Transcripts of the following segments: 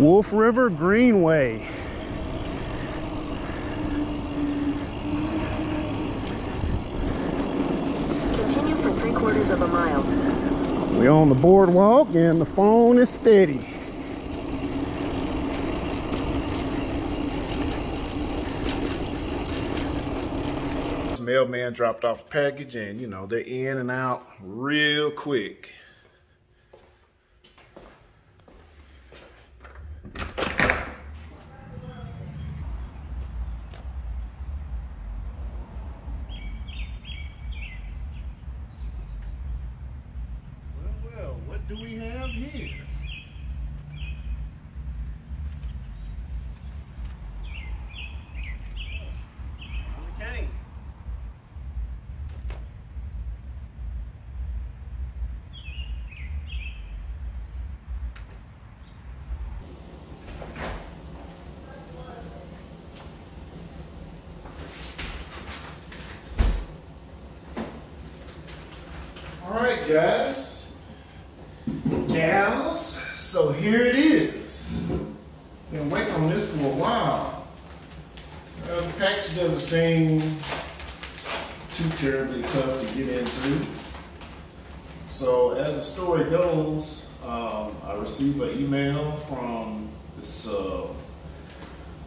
Wolf River Greenway. Continue for 3/4 of a mile. We're on the boardwalk and the phone is steady. Mailman dropped off a package and you know they're in and out real quick. Well, what do we have here? Okay. All right, guys, gals, so here it is. Been waiting on this for a while. The package doesn't seem too terribly tough to get into. So as the story goes, I received an email from this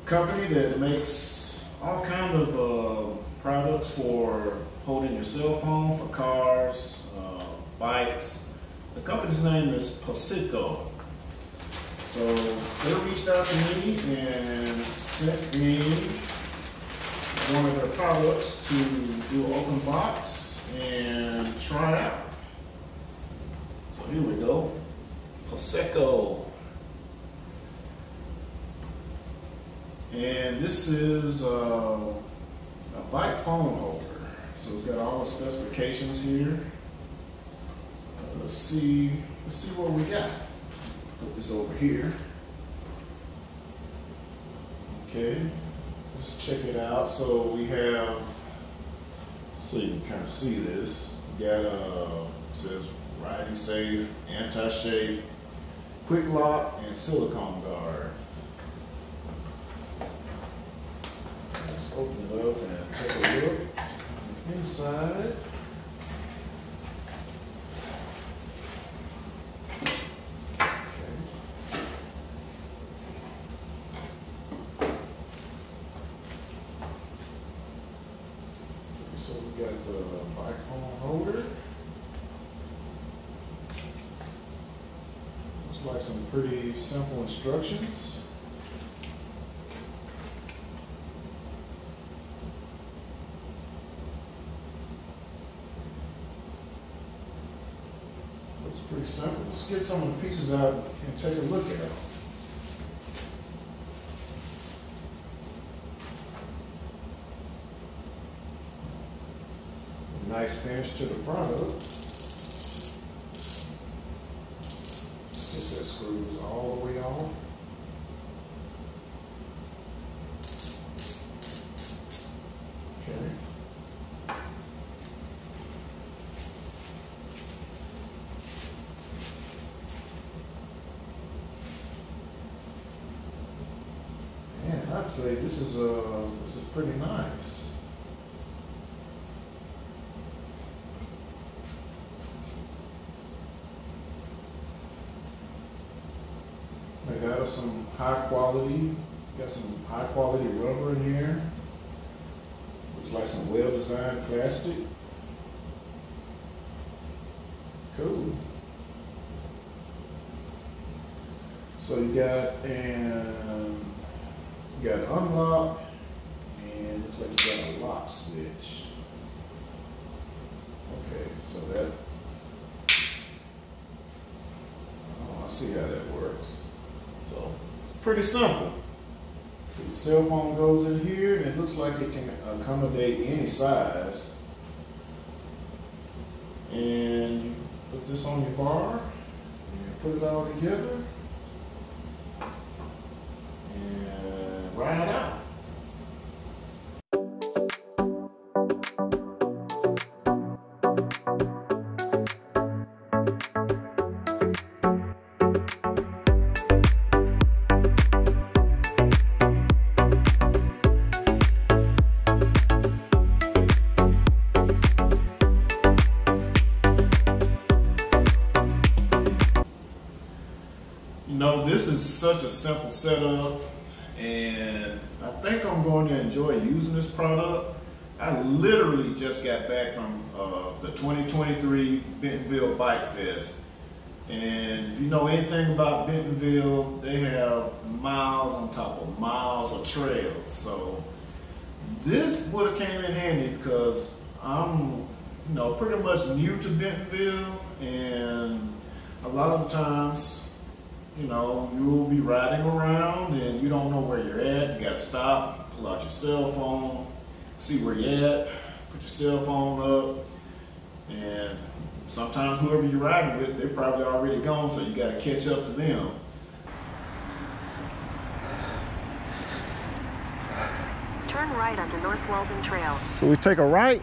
company that makes all kind of products for holding your cell phone, for cars, bikes. The company's name is POSIKO. So they reached out to me and sent me one of their products to do an open box and try it out. So here we go, POSIKO. And this is a bike phone holder. So it's got all the specifications here. Let's see what we got. Put this over here. Okay, let's check it out. So we have, so you can kind of see this. We got says riding safe, anti-shake, quick lock, and silicone guard. Let's open it up and take a look inside. So we got the bike phone holder. Looks like some pretty simple instructions. Looks pretty simple. Let's get some of the pieces out and take a look at them. Nice finish to the product. This that screws all the way off. Okay. Man, I'd say this is pretty nice. They got some high quality rubber in here. Looks like some well-designed plastic. Cool. So you got an unlock, and looks like you got a lock switch. Okay, so that, oh, I see how that works. So it's pretty simple. The cell phone goes in here, and it looks like it can accommodate any size. And you put this on your bar, and put it all together, and ride out. This is such a simple setup, and I think I'm going to enjoy using this product. I literally just got back from the 2023 Bentonville Bike Fest. And if you know anything about Bentonville, they have miles on top of miles of trails. So this would have came in handy because I'm, pretty much new to Bentonville, and a lot of the times, you'll be riding around and you don't know where you're at. You gotta stop, pull out your cell phone, see where you're at, put your cell phone up, and sometimes whoever you're riding with, they're probably already gone, so you gotta catch up to them. Turn right onto North Walton Trail. So we take a right.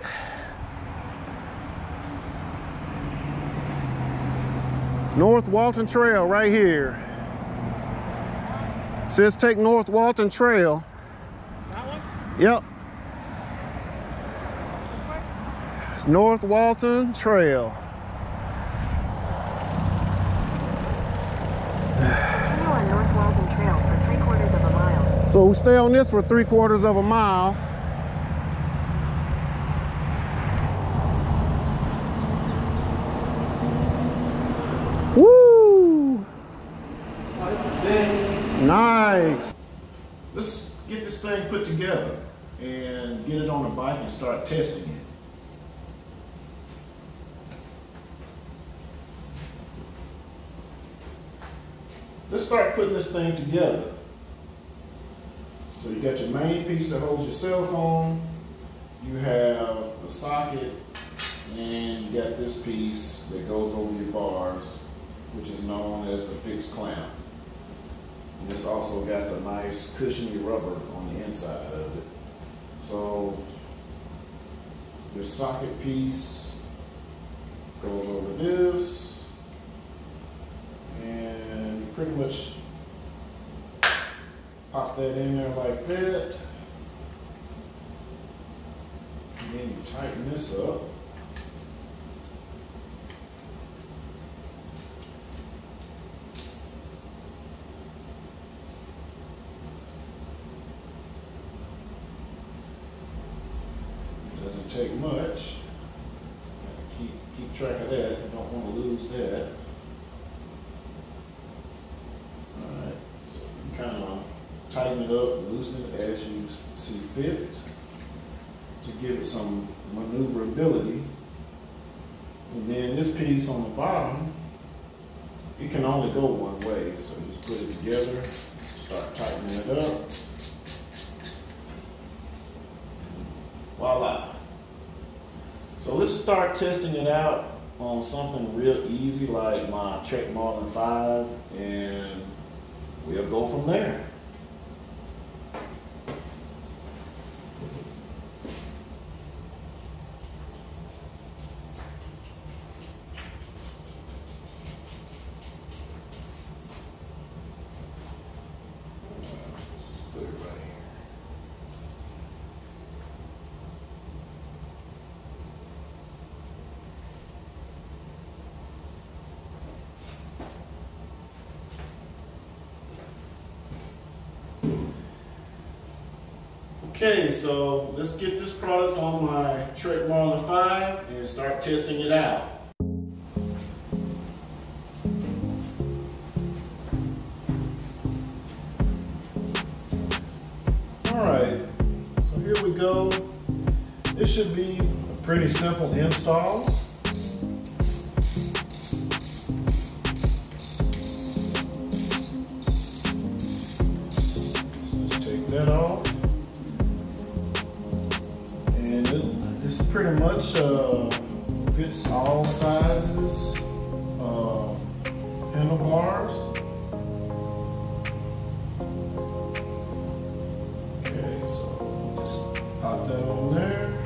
North Walton Trail right here. Says take North Walton Trail. That one? Yep. It's North Walton Trail. Continue on North Walton Trail for 3/4 of a mile. So we stay on this for 3/4 of a mile. Woo! Nice. Let's get this thing put together and get it on the bike and start testing it. Let's start putting this thing together. So you got your main piece that holds your cell phone, you have the socket, and you got this piece that goes over your bars, which is known as the fixed clamp. And it's also got the nice cushiony rubber on the inside of it. So your socket piece goes over this, and you pretty much pop that in there like that. And then you tighten this up. Doesn't take much. Keep track of that. You don't want to lose that. Alright, so you kind of tighten it up and loosen it as you see fit to give it some maneuverability. And then this piece on the bottom, it can only go one way. So just put it together, start tightening it up. Voila. So let's start testing it out on something real easy like my Trek Marlin 5, and we'll go from there. Let's just put it right here. Okay, so let's get this product on my Trek Marlin 5 and start testing it out. Alright, so here we go. This should be a pretty simple install. Let's just take that off. This pretty much fits all sizes handlebars. Okay, so just pop that on there.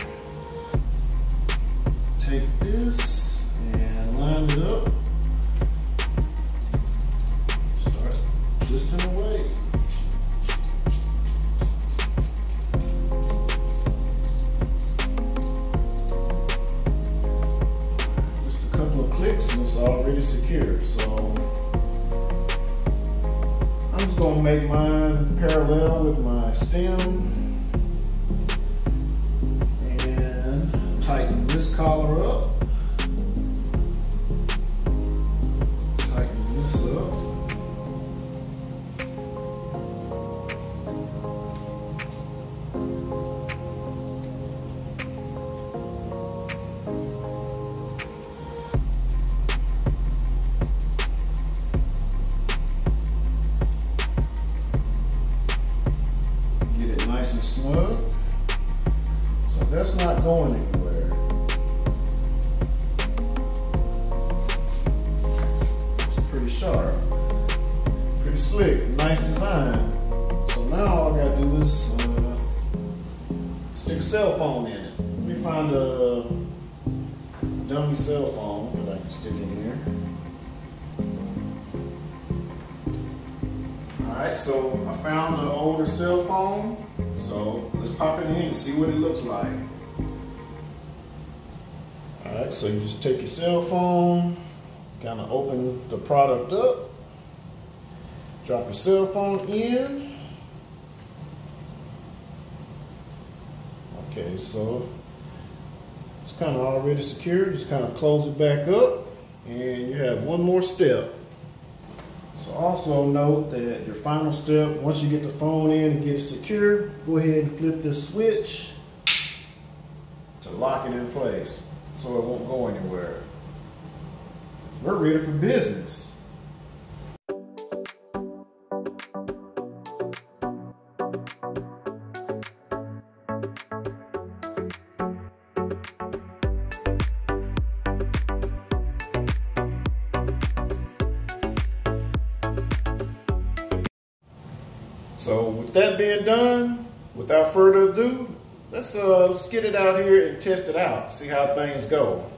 Take this and line it up. Start twisting away. Clicks and it's already secured. So just gonna make mine parallel with my stem and tighten this collar up. Tighten this up. Nice and snug. So that's not going anywhere. It's pretty sharp, pretty slick, nice design. So now all I gotta do is stick a cell phone in it. Let me find a dummy cell phone that I can stick in here. Alright, so I found an older cell phone. So let's pop it in and see what it looks like. Alright, so you just take your cell phone, kind of open the product up, drop your cell phone in. Okay, so it's kind of already secure. Just kind of close it back up and you have one more step. So also note that your final step, once you get the phone in and get it secure, go ahead and flip this switch to lock it in place so it won't go anywhere. We're ready for business. So with that being done, without further ado, let's get it out here and test it out, see how things go.